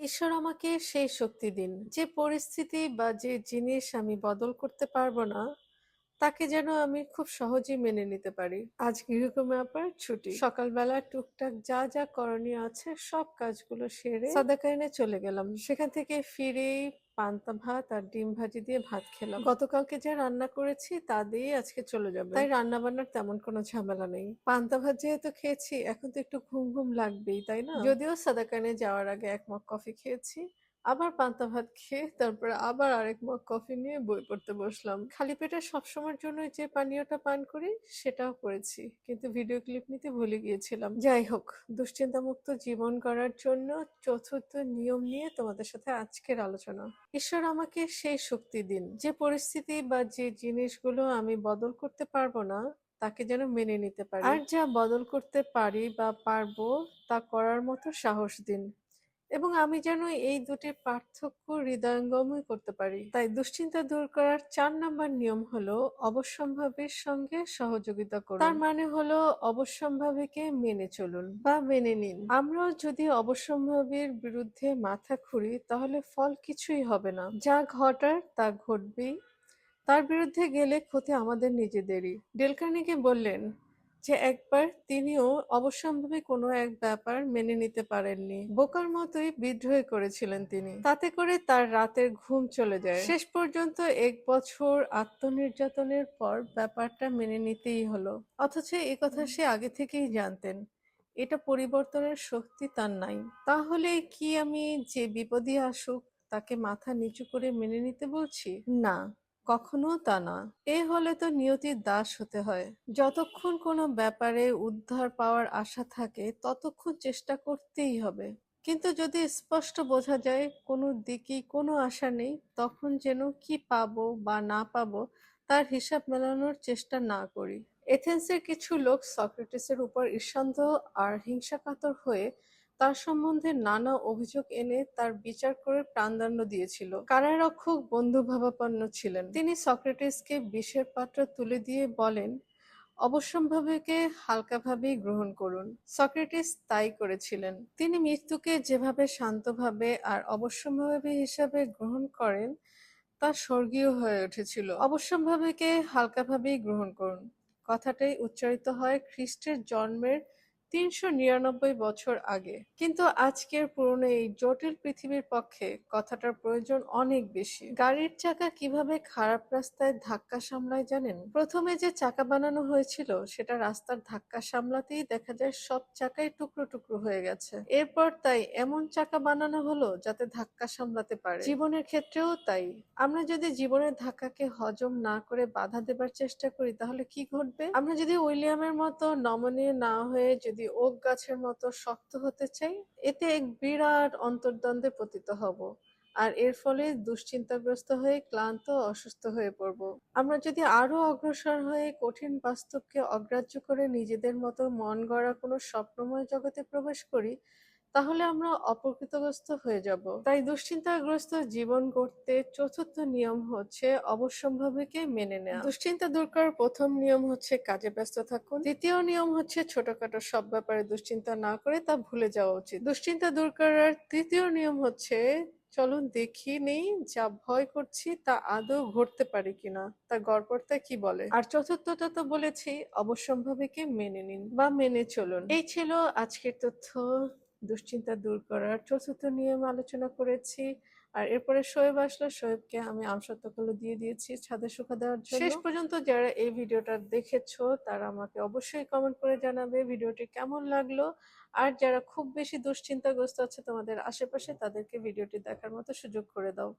ঈশ্বর আমাকে সেই শক্তি দিন, যে পরিস্থিতি বা যে জিনিস আমি বদল করতে পারবো না, তাকে যেন আমি খুব সহজেই মেনে নিতে পারি। আজ গৃহকর্মী আপার ছুটি। সকালবেলা টুকটাক যা যা করণীয় আছে সব কাজগুলো সেরে সাদাকাইনে চলে গেলাম। সেখান থেকে ফিরেই পান্তা ভাত আর ডিম ভাজি দিয়ে ভাত খেলাম। গতকালকে যা রান্না করেছি তা দিয়েই আজকে চলে যাবে, তাই রান্না বান্নার তেমন কোনো ঝামেলা নেই। পান্তা ভাত যেহেতু খেয়েছি, এখন তো একটু ঘুম ঘুম লাগবেই, তাই না? যদিও সাদাকাইনে যাওয়ার আগে এক মগ কফি খেয়েছি, আবার পান্তা ভাত খেয়ে তারপরে আবার আরেক মগ কফি নিয়ে বই পড়তে বসলাম। খালি পেটে সবসময়ের জন্য যে পানীয়টা পান করি সেটাও করেছি, কিন্তু ভিডিও ক্লিপ নিতে ভুলে গিয়েছিলাম। যাই হোক, দুশ্চিন্তামুক্ত জীবন গড়ার জন্য চতুর্থ নিয়ম নিয়ে তোমাদের সাথে আজকের আলোচনা। ঈশ্বর আমাকে সেই শক্তি দিন, যে পরিস্থিতি বা যে জিনিসগুলো আমি বদল করতে পারবো না, তাকে যেন মেনে নিতে পারি। আর যা বদল করতে পারি বা পারবো তা করার মতো সাহস দিন, এবং আমি যেন এই দুটির পার্থক্য হৃদয়ঙ্গমই করতে পারি। তাই দুশ্চিন্তা দূর করার ৪ নাম্বার নিয়ম হলো অবশ্যম্ভাবীর সঙ্গে সহযোগিতা করুন। তার মানে হলো অবশ্যম্ভাবীকে মেনে চলুন বা মেনে নিন। আমরাও যদি অবশ্যম্ভাবীর বিরুদ্ধে মাথা খুঁড়ি, তাহলে ফল কিছুই হবে না। যা ঘটার তা ঘটবেই। তার বিরুদ্ধে গেলে ক্ষতি আমাদের নিজেদেরই। ডেল কার্নেগি বললেন যে একবার তিনিও অবশ্যম্ভাবী কোনো এক ব্যাপার মেনে নিতে পারেননি। বোকার মতোই বিদ্রোহ করেছিলেন তিনি। তাতে করে তার রাতের ঘুম চলে যায়। শেষ পর্যন্ত ১ বছর আত্মনির্যাতনের পর ব্যাপারটা মেনে নিতেই হলো। অথচ এ কথা সে আগে থেকেই জানতেন। এটা পরিবর্তনের শক্তি তার নাই। তাহলে কি আমি যে বিপদই আসুক তাকে মাথা নিচু করে মেনে নিতে বলছি? না, কখনো তা না। এ হলে তো নিয়তির দাস হতে হয়। যতক্ষণ কোনো ব্যাপারে উদ্ধার পাওয়ার আশা থাকে ততক্ষণ চেষ্টা করতেই হবে। কিন্তু যদি স্পষ্ট বোঝা যায় কোনো দিকেই কোনো আশা নেই, তখন যেন কি পাবো বা না পাবো তার হিসাব মেলানোর চেষ্টা না করি। এথেন্সের কিছু লোক সক্রেটিসের উপর ঈর্ষান্বিত আর হিংসাকাতর হয়ে তার সম্বন্ধে নানা অভিযোগ এনে তার বিচার করে প্রাণদণ্ড দিয়েছিল। কারারক্ষক বন্ধুভাবাপন্ন ছিলেন। তিনি সক্রেটিসকে বিষের পাত্র তুলে দিয়ে বলেন, অবশ্যম্ভাবীকে হালকাভাবেই গ্রহণ করুন। সক্রেটিস তাই করেছিলেন। তিনি মৃত্যুকে যেভাবে শান্তভাবে আর অবশ্যম্ভাবী হিসাবে গ্রহণ করেন তা স্বর্গীয় হয়ে উঠেছিল। অবশ্যম্ভাবীকে হালকাভাবেই গ্রহণ করুন কথাটাই উচ্চারিত হয় খ্রিস্টের জন্মের ৩৯৯ বছর আগে। কিন্তু আজকের পুরনো এই জটিল পৃথিবীর পক্ষে কথাটার প্রয়োজন অনেক বেশি। গাড়ির চাকা কিভাবে খারাপ রাস্তায় ধাক্কা সামলায় জানেন? প্রথমে যে চাকা বানানো হয়েছিল সেটা রাস্তার ধাক্কা সামলাতেই দেখা যায় সব চাকাই টুকরো টুকরো হয়ে গেছে। এরপর তাই এমন চাকা বানানো হলো যাতে ধাক্কা সামলাতে পারে। জীবনের ক্ষেত্রেও তাই। আমরা যদি জীবনের ধাক্কাকে হজম না করে বাধা দেবার চেষ্টা করি, তাহলে কি ঘটবে? আমরা যদি উইলিয়ামের মতো নমনীয় না হয়ে যদি ওক গাছের মতো শক্ত হতে চাই, এতে এক বিরাট অন্তর্দ্বন্দ্বে পতিত হব, আর এর ফলে দুশ্চিন্তাগ্রস্ত হয়ে ক্লান্ত ও অসুস্থ হয়ে পড়ব। আমরা যদি আরো অগ্রসর হয়ে কঠিন বাস্তবকে অগ্রাহ্য করে নিজেদের মতো মন গড়া কোনো স্বপ্নময় জগতে প্রবেশ করি, তাহলে আমরা অপ্রকৃতগ্রস্ত হয়ে যাব। তাই দুশ্চিন্তাগ্রস্ত জীবন গড়তে চতুর্থ নিয়ম হচ্ছে অবশ্যম্ভাবীকে মেনে নেওয়া। দুশ্চিন্তা দূর করার প্রথম নিয়ম হচ্ছে কাজে ব্যস্ত থাকুন। দ্বিতীয় নিয়ম হচ্ছে ছোটখাটো সব ব্যাপারে দুশ্চিন্তা না করে তা ভুলে যাওয়া উচিত। দুশ্চিন্তা দূর করার তৃতীয় নিয়ম হচ্ছে চলুন দেখি নেই যা ভয় করছি তা আদৌ ঘটতে পারে কিনা, তা গড়পড়তা কি বলে। আর চতুর্থটা তো বলেছি, অবশ্যম্ভাবীকে মেনে নিন বা মেনে চলুন। এই ছিল আজকের তথ্য। দুশ্চিন্তা দূর করার চতুর্থ নিয়ম আলোচনা করেছি। আর এরপরে শোয়েব আসলো, শোয়েবকে আমি আমসত্ত্বগুলো দিয়ে দিয়েছি ছাদে শুকা দেওয়ার জন্য। শেষ পর্যন্ত যারা এই ভিডিওটা দেখেছো তারা আমাকে অবশ্যই কমেন্ট করে জানাবে ভিডিওটি কেমন লাগলো। আর যারা খুব বেশি দুশ্চিন্তাগ্রস্ত আছে তোমাদের আশেপাশে, তাদেরকে ভিডিওটি দেখার মতো সুযোগ করে দাও।